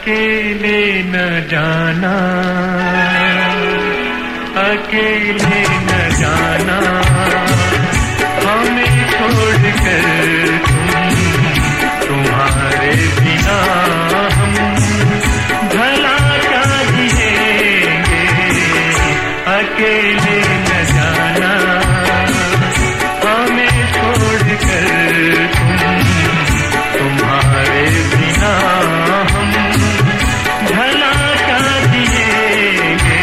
अकेले न जाना, अकेले न जाना, हमें छोड़कर तुम्हारे बिना हम भला क्या जिएंगे। अकेले न जाना, हमें छोड़कर तुम्हारे बिना हम भला क्या जिएंगे।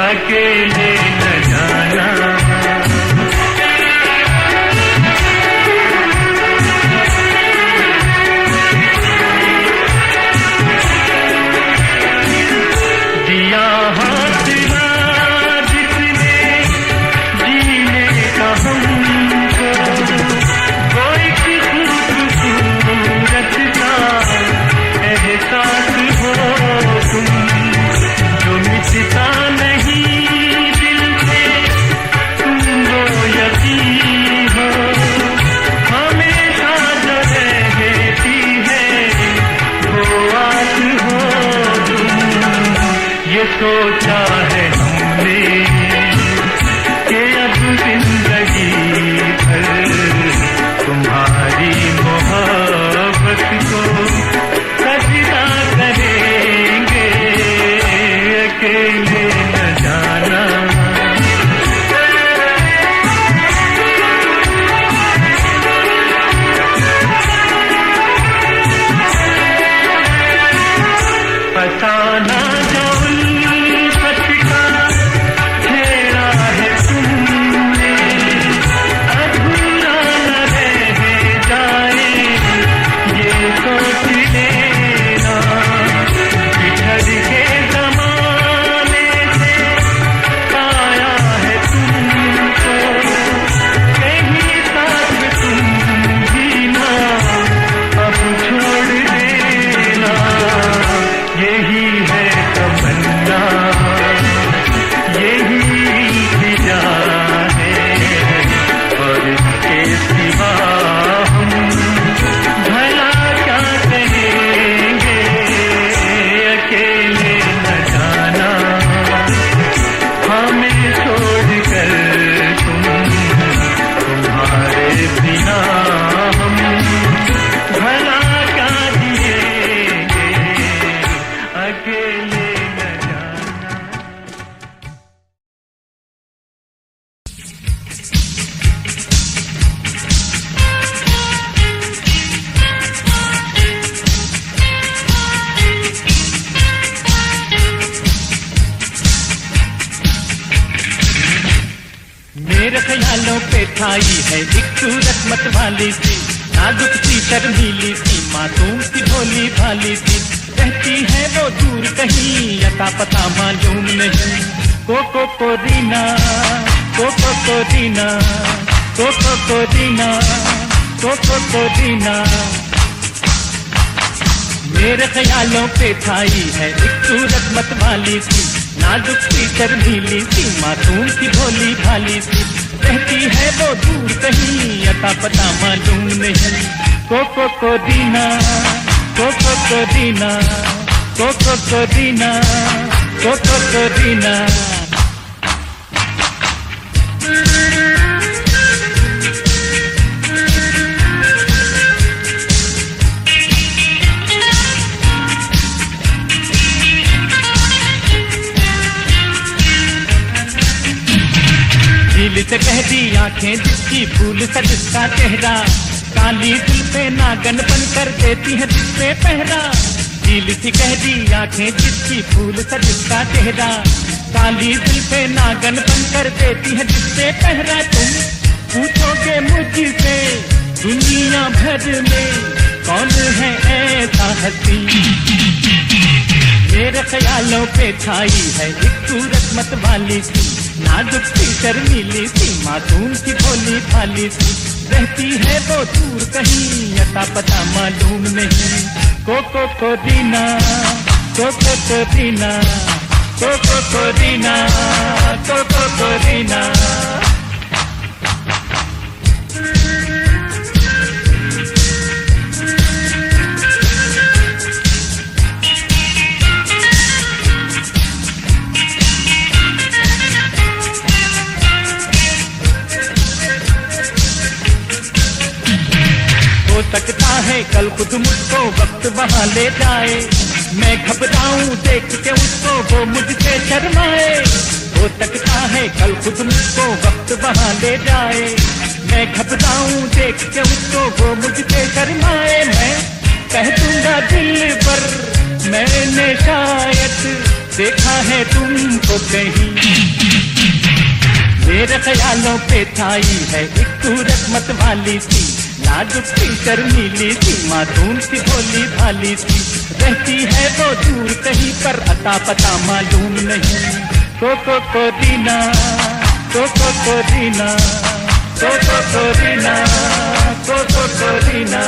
अकेले न जाना। दिया हासिला जिसने जीने का हमको, कोई खूबसूरत का एहसास हो तुम, जो मिटता नहीं दिल से, तुम वो यकीन हो, हमेशा जो रहती है वो आस हो तुम। ये सोचा है हमने कि अब जिंदगी भर तुम्हारी मोहब्बत को सजदा करेंगे। अकेले न जाना। फसाना जो उल्फत का घेरा है तुमने, अधूरा न रह जाए ये सोच लेना। बिछड़ के ज़माने से पाया है तुमको, कहीं साथ तुम जीना अब छोड़ देना। यही है तमन्ना, यही इंतजा है, और इसके सिवा हम भला क्या कहेंगे। अकेले न जाना, हमें छोड़कर तुम्हारे बिना हम भला क्या जिएंगे। अकेले न जाना। मेरे ख्यालों पे छाई है एक सूरत मत वाली सी, नाजुक सी शर्मीली सी, मासूम सी भोली भाली सी। रहती है वो दूर कहीं, अता पता मालूम नहीं। Coco Corina, Coco Corina, Coco Corina, Coco Corina. मेरे ख्यालों पे छाई है एक सूरत मत वाली सी, नाजुक सी शर्मीली सी, मासूम सी भोली भाली सी। रहती है वो दूर कहीं, अता पता मालूम नहीं। Coco Corina, Coco Corina, Coco Corina, Coco Corina. दिल से कह दी आंखें जिसकी फूल सा जिसका चेहरा, काली दिल पे नागन बन कर देती है जिस पे पहरा। दिल से कह दी आंखें जिसकी फूल सा जिसका चेहरा, काली दिल पे नागन बन कर देती है जिस पे पहरा। तुम पूछोगे मुझसे दुनिया भर में कौन है ऐसा हंसी। मेरे ख्यालों पे छाई है एक सूरत मत वाली सी, नाजुक सी शर्मीली सी, मासूम सी भोली भाली सी। रहती है वो दूर कहीं, अता पता मालूम नहीं। Coco Corina, Coco Corina, Coco Corina, Coco Corina. है कल खुद मुझको वक्त वहाँ ले जाए। मैं घबराऊं देख के उसको वो मुझसे शर्माए। हो सकता है कल खुद मुझको वक्त वहाँ ले जाए। मैं घबराऊं देख के उसको वो मुझसे शर्माए। मैं कह दूंगा दिल पर मैंने शायद देखा है तुमको कहीं। मेरे ख्यालों पे छाई है एक सूरत मत वाली सी, नाजुक सी शर्मीली सी, मासूम सी भोली भाली सी। रहती है वो दूर कहीं पर अता पता मालूम नहीं। को दीना को दीना को दीना को दीना।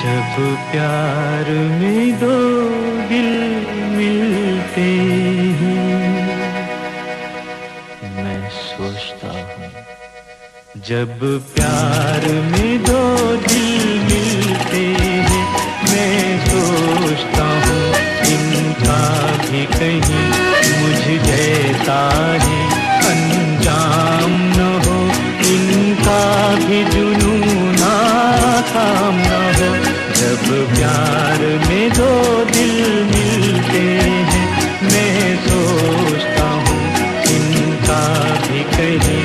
जब प्यार में दो दिल मिलते हैं मैं सोचता हूँ। जब प्यार में दो दिल मिलते हैं मैं सोचता हूँ, इनका भी कहीं मुझ जैसा ही अंजाम न हो, इनका भी जुनून नाकाम न हो। जब प्यार में दो दिल मिलते हैं मैं सोचता हूँ, इनका भी कहीं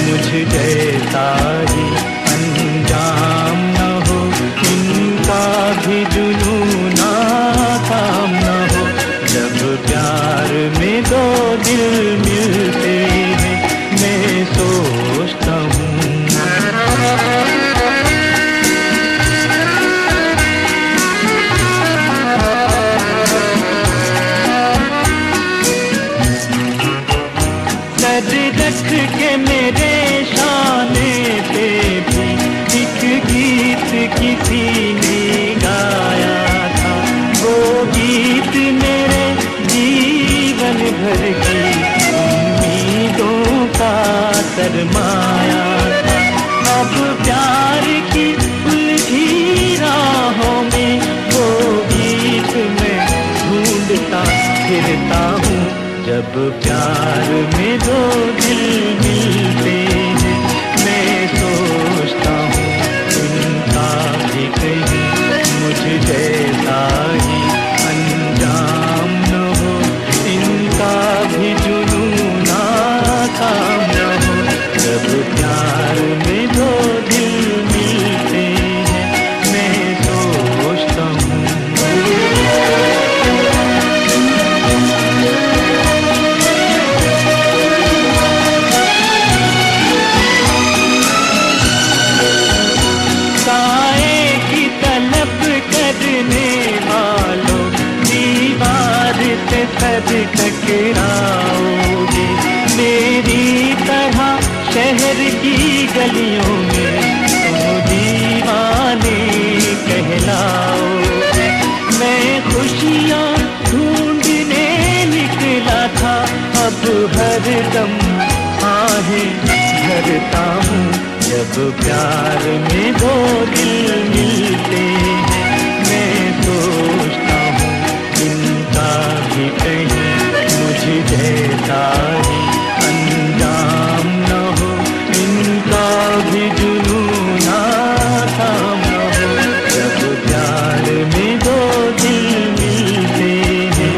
मुझ जैसा ही अंजाम न हो, इनका भी जुनून नाकाम न हो। जब प्यार में दो दिल मिलते हैं मैं सोचता हूँ। रख के मेरे शाने पे भी एक गीत किसी ने गाया था। वो गीत मेरे जीवन भर की उम्मीदों का सरमाया था। अब प्यार की उलझी राहों में वो गीत मैं ढूंढता फिरता हूँ। जब प्यार में दो दिल मिलते हैं मैं सोचता हूँ, इनका भी कहीं मुझ जैसा ही अंजाम न हो, इनका भी जुनून नाकाम न हो। जब प्यार में दो दिल मिलते हैं मैं सोचता हूँ। कब टकराओगे मेरी तरह शहर की गलियों में, तुम दीवाने कहलाओगे। मैं खुशियाँ ढूंढने निकला था, अब हर दम आहें भरता हूँ। जब प्यार में दो दिल मिलते हैं मैं सोचता हूँ, इनका भी कहीं मुझे जैसा ही अंजाम न हो, इनका भी जुनून नाकाम न हो। जब प्यार में दो दिल मिलते हैं।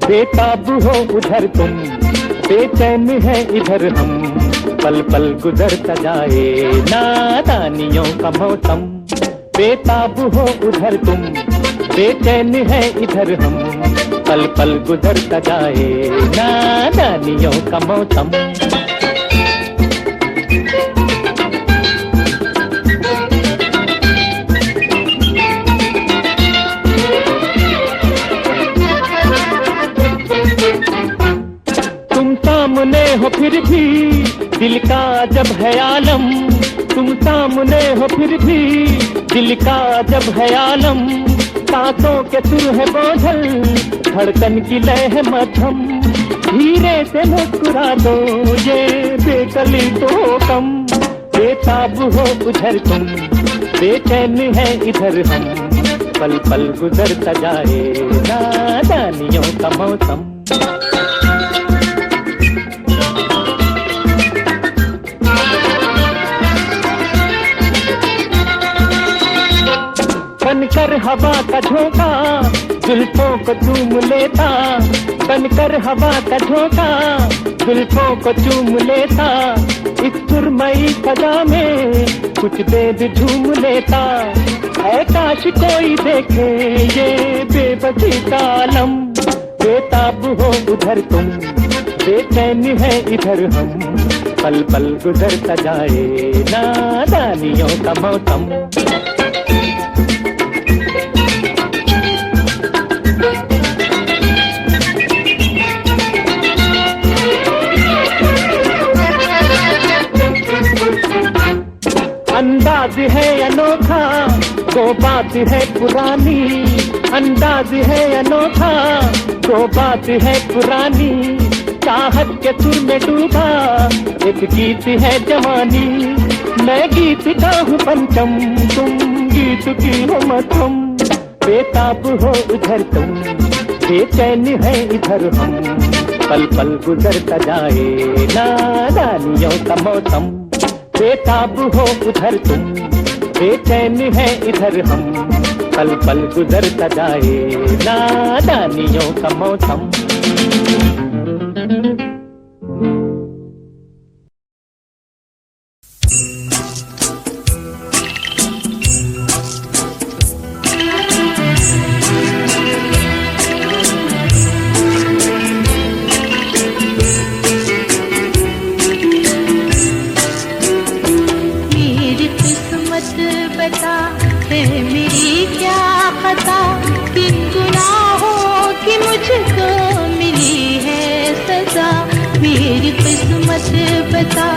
बेताब हो उधर तुम, बेचैन है इधर हम, पल पल गुजरता जाए नादानियों का मौसम। बेताब हो उधर तुम, बेचैन है इधर हम, पल पल गुजरता जाए नादानियों का मौसम। सामने हो फिर भी दिल का जब है आलम, तुम सामने हो फिर भी दिल का जब है आलम। सांसों के सुर है बोझल, धड़कन की लय है मध्यम, धीरे से मुस्कुरा दो ये बेकली तो कम। बेताब हो उधर तुम, बेचैन है इधर हम, पल पल गुजरता जाए नादानियों का मौसम। बनकर हवा का झोंका जुल्फों को चूम लेता, बनकर हवा का झोंका जुल्फों को चूम लेता, इस सुरमई सजा में कुछ देर झूम लेता। है काश कोई देखे ये बेबसी का आलम। बेताब हो उधर तुम, बेचैन है इधर हम, पल पल गुजरता जाए नादानियों का मौसम। अंदाज है अनोखा वो बात है पुरानी, अंदाज है अनोखा वो बात है पुरानी। चाहत के सुर में डूबा एक गीत है जवानी, मैं गीत का हूँ पंचम, तुम गीत की हो मध्यम। बेताब हो उधर तुम, बेचैन है इधर हम, पल पल गुजरता जाए नादानियों का मौसम। बेताब हो उधर तुम, बेचैन है इधर हम, पल पल गुजरता जाए नादानियों का मौसम। बता है मेरी क्या पता, किन गुनाहों की मुझको मिली है सजा, मेरी किस्मत बता।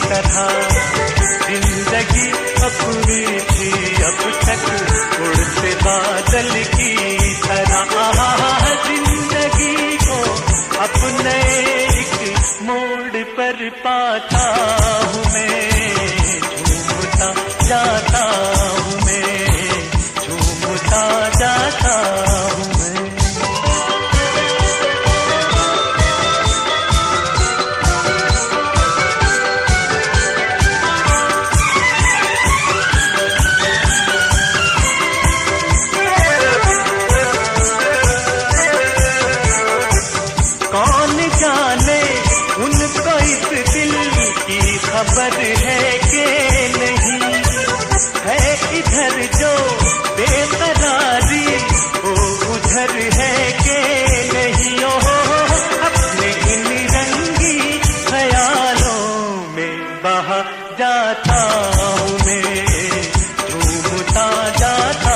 तरह जिंदगी अपनी थी अब तक उड़ते बादल की तरह। जिंदगी को अपने एक मोड़ पर पाता हूँ मैं, झूमता जाता हूँ मैं, झूमता जाता हूँ मैं। कौन जाने उनको इस दिल की खबर है कि नहीं, है इधर जो बेकरारी वो उधर है कि नहीं। ओ अपने इन रंगी ख्यालों में बहा जाता हूँ मैं, झूमता जाता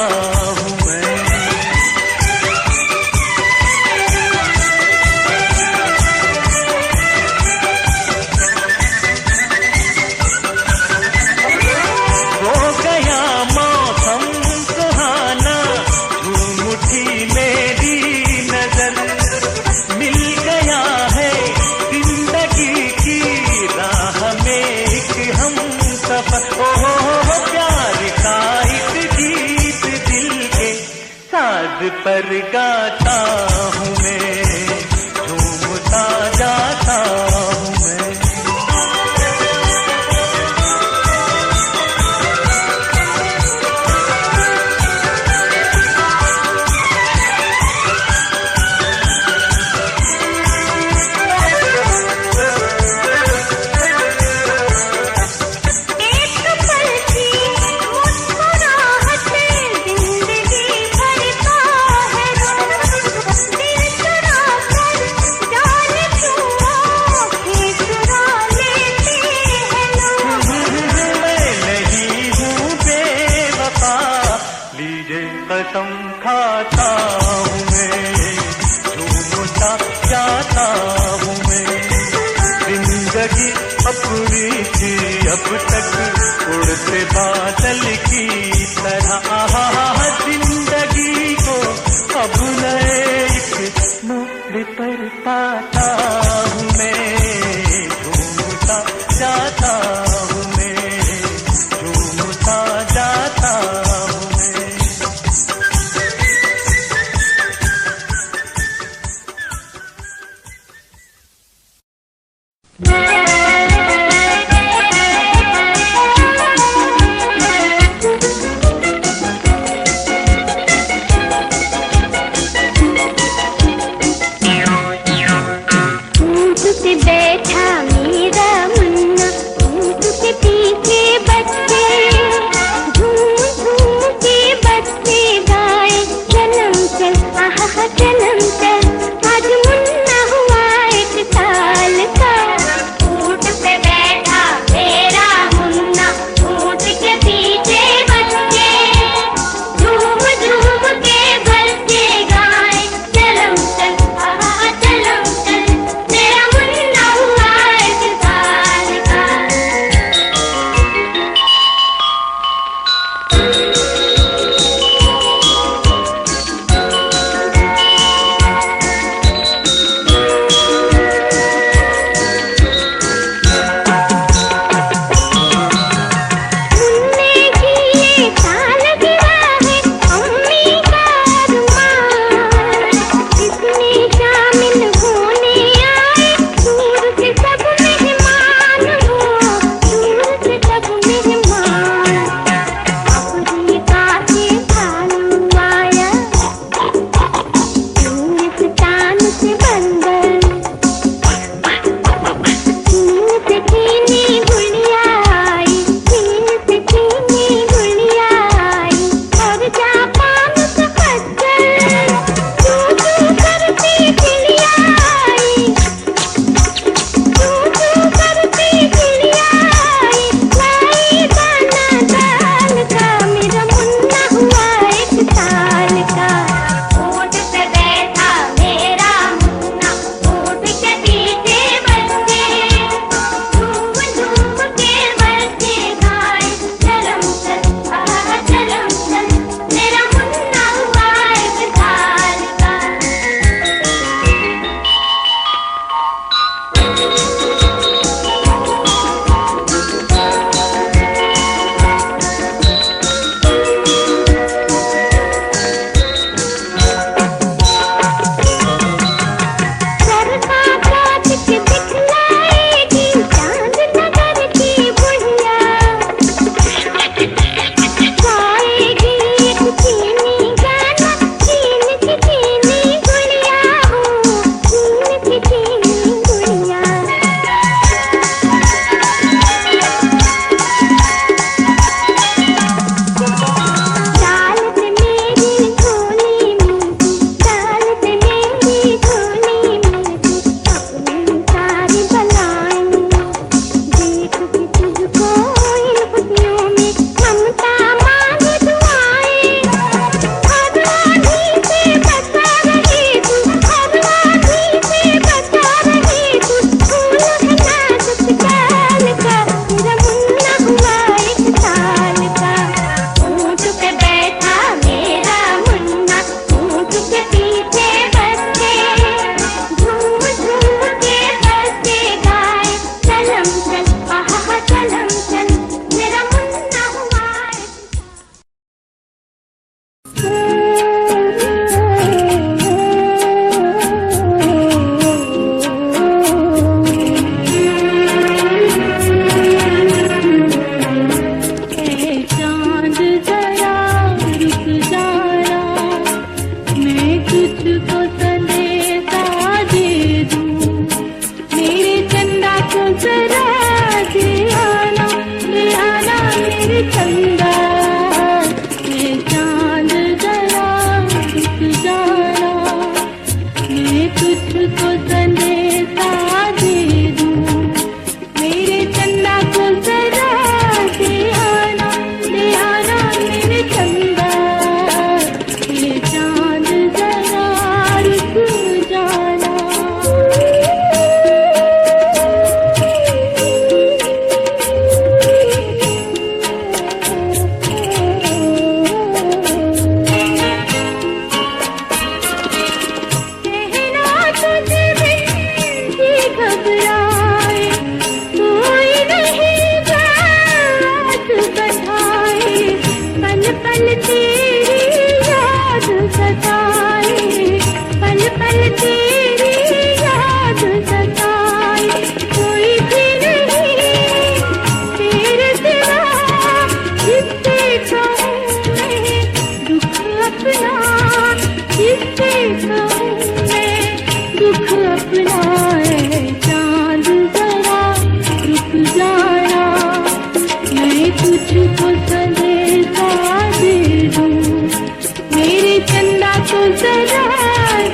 हूँ मैं। पर गाता हूँ मैं, झूमता जाता हूँ मैं। कसम खाता हूँ मैं, झूमता जाता हूँ मैं। जिंदगी अपनी थी अब तक उड़ते बादल की तरह। जिंदगी को अब नए एक मोड़ पर पाता हूँ मैं, झूमता जाता हूँ मैं, झूमता जाता हूँ मैं। टूटते तुझको संदेशा दे दूं, मेरे चंदा को जरा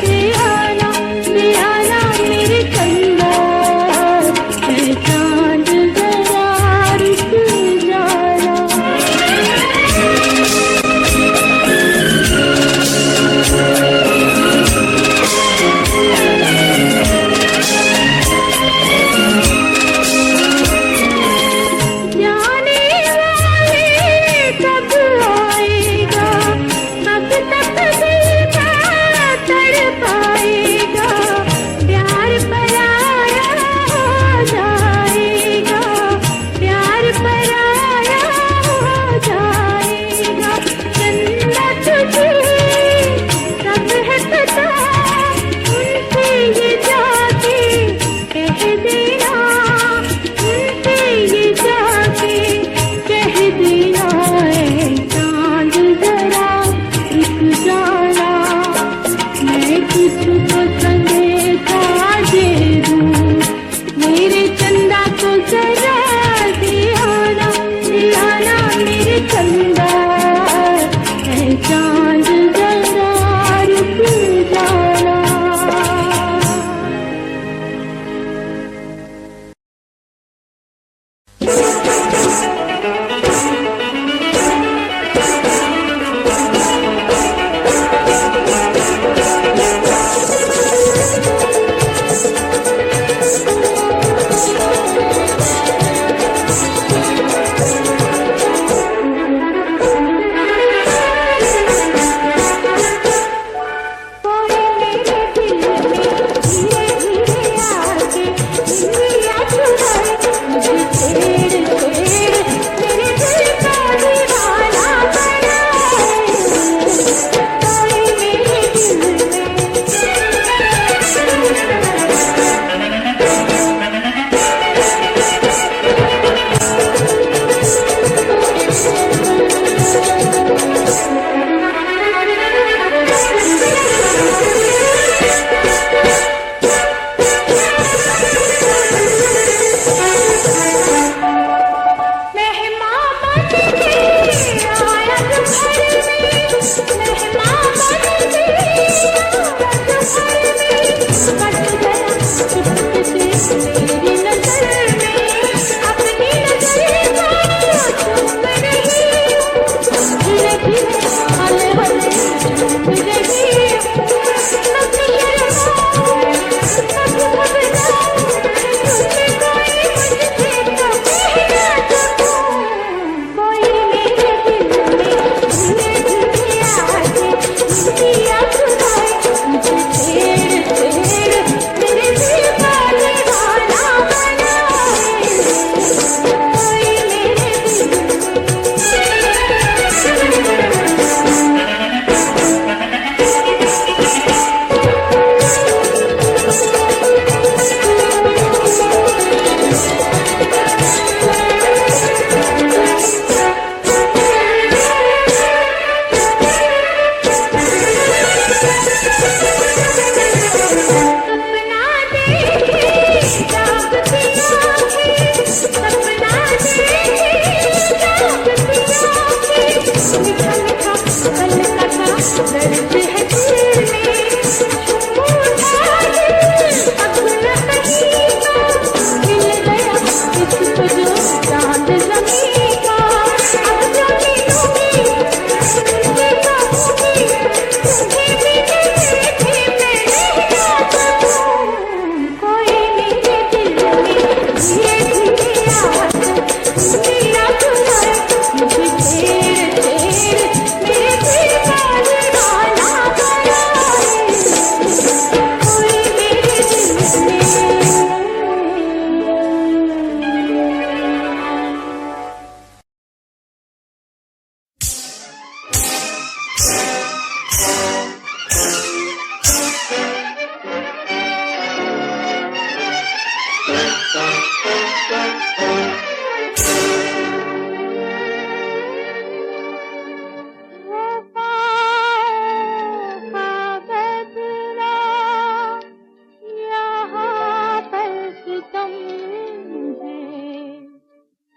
दे आना मेरे चंदा, है चांद जरा रुक जाना। जाने वाले कब आएगा, कब तक दिल का तड़पाएगा, प्यार पराया हो जाएगा, प्यार पराया हो जाएगा। चंदा तुझे सब है पता, उनसे ये जाके कह देना, उनसे ये जाके कह देना, ऐ चांद जरा रुक जाना, मैं तुझको संदेशा दे दूं, मेरे चंदा को जरा दे आना मेरे चंदा, ऐ चांद जरा रुक जाना।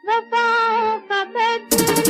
वफाओं का बदला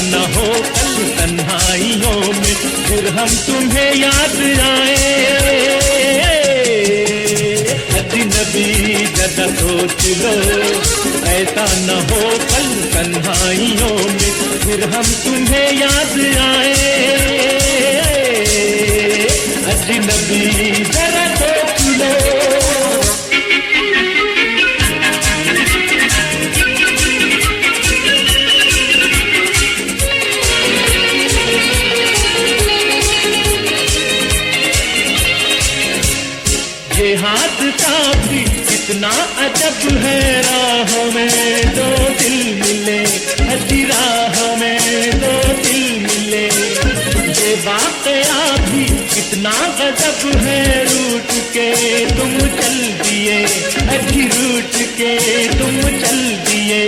न हो कल तन्हाइयों में फिर हम तुम्हें याद आए। अजनबी जरा सोच लो, ऐसा न हो कल तन्हाइयों में फिर हम तुम्हें याद आए। अजनबी जरा सोच लो। ये हादसा भी कितना अजब है, राह में दो दिल मिले, हजी राह में दो दिल मिले। ये वाकया भी कितना गजब है, रूठ के तुम चल दिए, हजी रूठ के तुम चल दिए।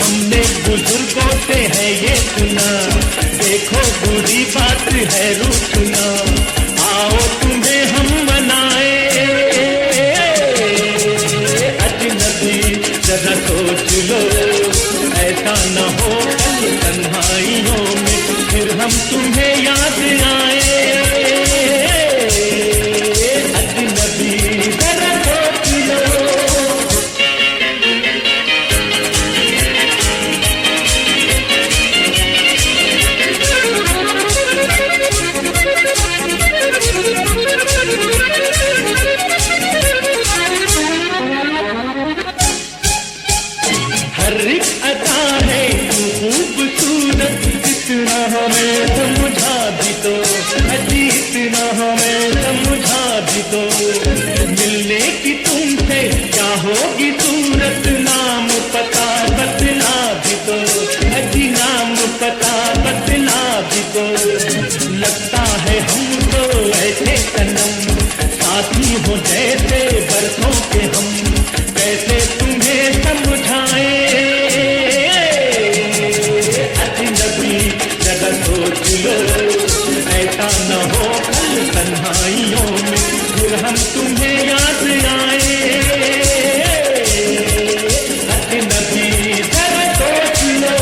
हमने बुजुर्गों से है ये सुना, देखो बुरी बात है रूठना, आओ तुम्हें हम मनाए। जरा सोच लो, ऐसा न हो कल तन्हाइयों में फिर हम तुम्हें याद आए। अजनबी जरा सोच लो। हर एक अदा है खूबसूरत, इतना हमें समझा भी तो, इतना हमें समझा भी तो। मिलने की तुमसे क्या होगी सूरत, नाम पता बतला भी तो, अजी नाम पता बतला भी तो। लगता है हम तो ऐसे सनम, साथी हो जैसे बरसों के हम, कैसे तुम्हें समझाए। अजनबी जरा सोच लो, ऐसा न हो कल तन्हाइयों में फिर हम तुम्हें याद आए। अजनबी जरा सोच लो।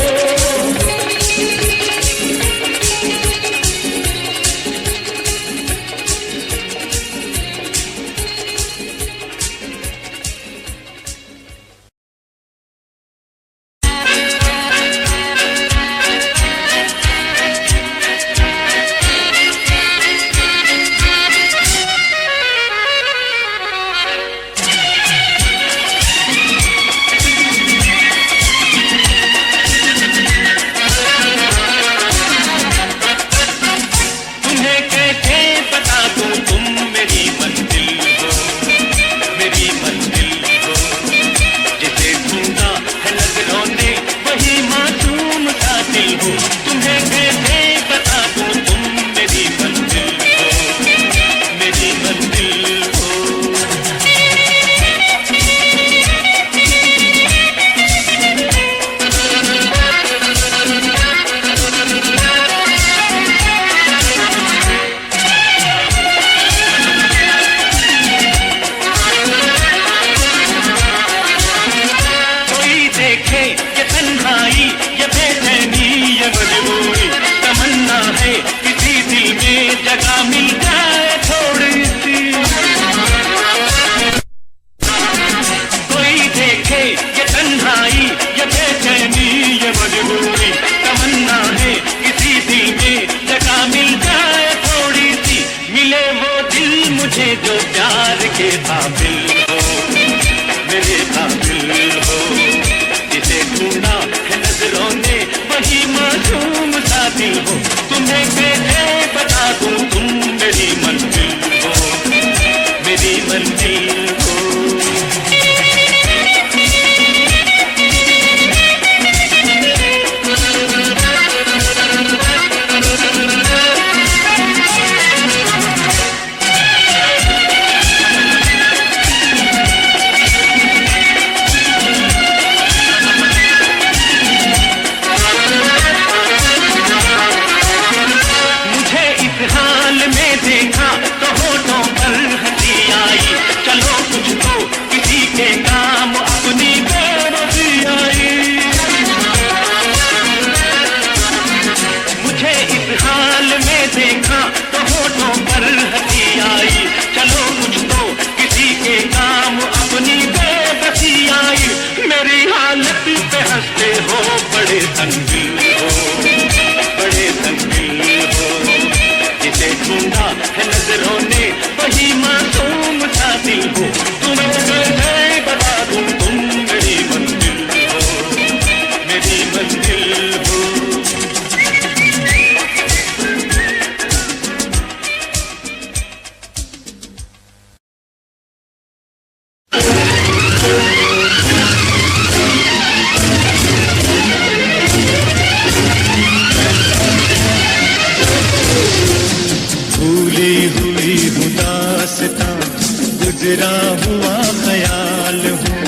गुजरा हुआ ख्याल हूँ,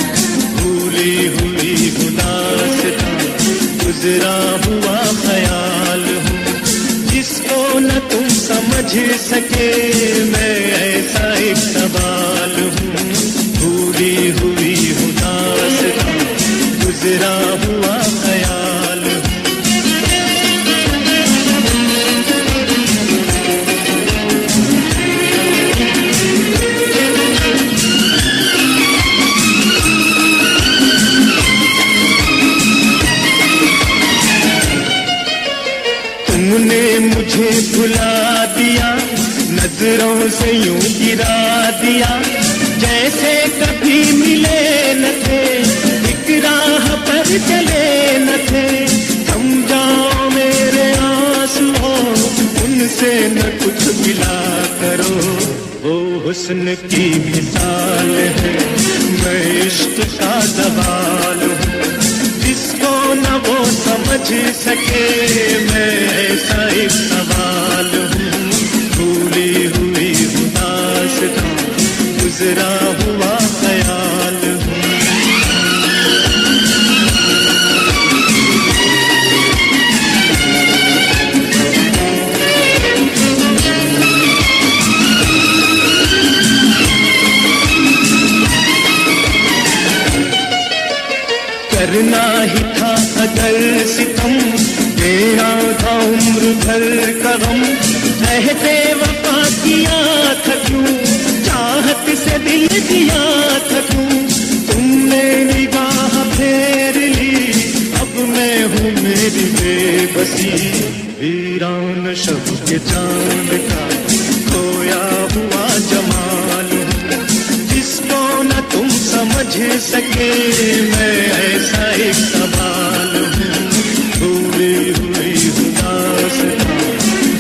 भूली हुई गुनास्ता गुजरा हुआ ख्याल हूँ, जिसको न तुम समझ सके मैं ऐसा एक सवाल हूँ, भूली हुई गुनास्ता गुजरा हुआ ख्याल हूँ। तुमने मुझे भुला दिया, नजरों से यूं गिरा दिया, जैसे कभी मिले न थे, एक राह पर चले न थे। समझाओ मेरे आंसुओं, उनसे न कुछ मिला करो, वो हुस्न की मिसाल है, मैं इश्क का सवाल हूँ, जिसको न वो समझ सके मैं ऐसा एक सवाल हूँ, भूली हुई गुनास्ता गुजरा हुआ ख्याल हूँ। करना ही था अगर सितम, देना था उम्र भर करम, रहते वफा किया था क्यों, चाहत से दिल दिया था क्यों, तुमने निगाह फेर ली, अब मैं हूँ मेरी बेबसी, वीरान शब के चांद का खोया हुआ जमाल हूँ, जिसको न तुम समझ सके मैं ऐसा एक सवाल हूँ, भूली हुई गुनास्ता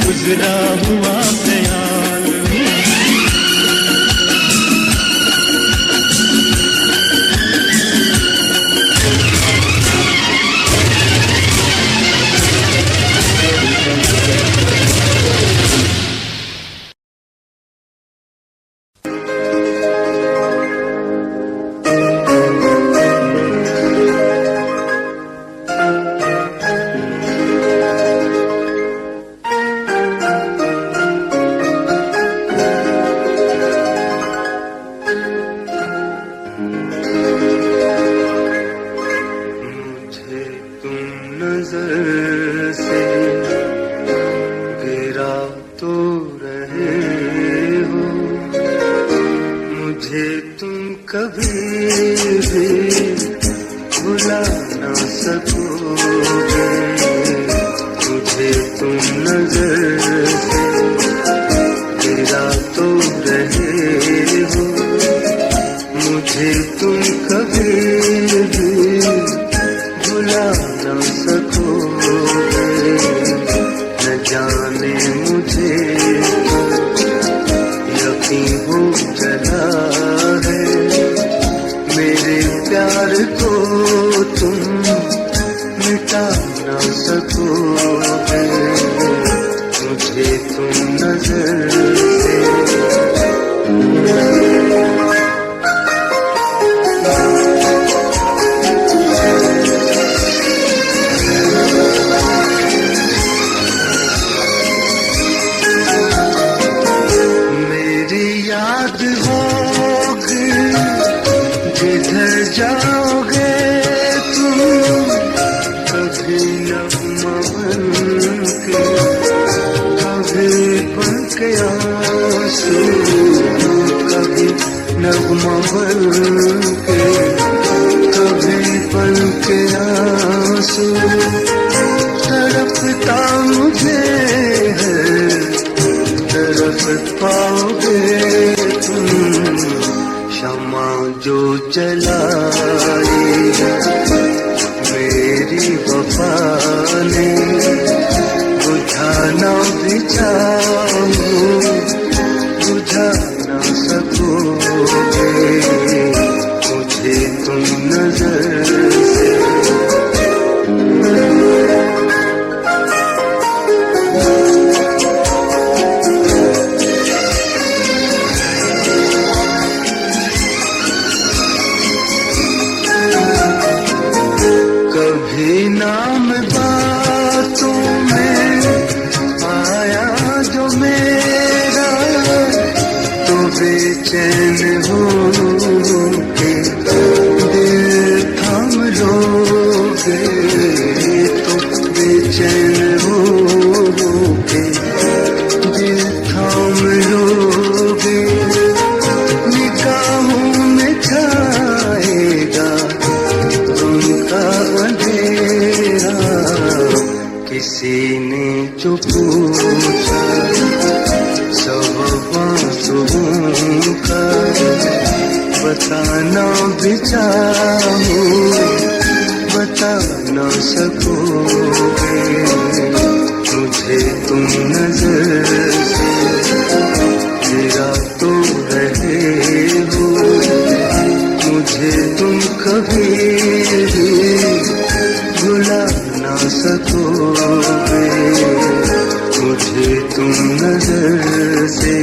गुजरा हुआ ख्याल हूँ। जो पूछा सब बातों का बताना भी चाहूं बता न सकोगे मुझे तुम नजर से गिरा तो रहे हो मुझे तुम कभी भी भुला न सकोगे मुझे तुम नजर से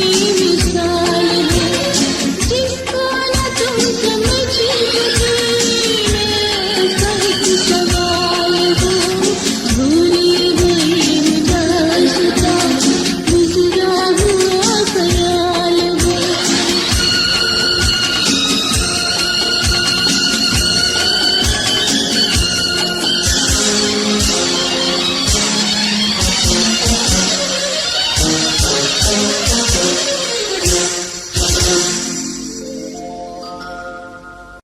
की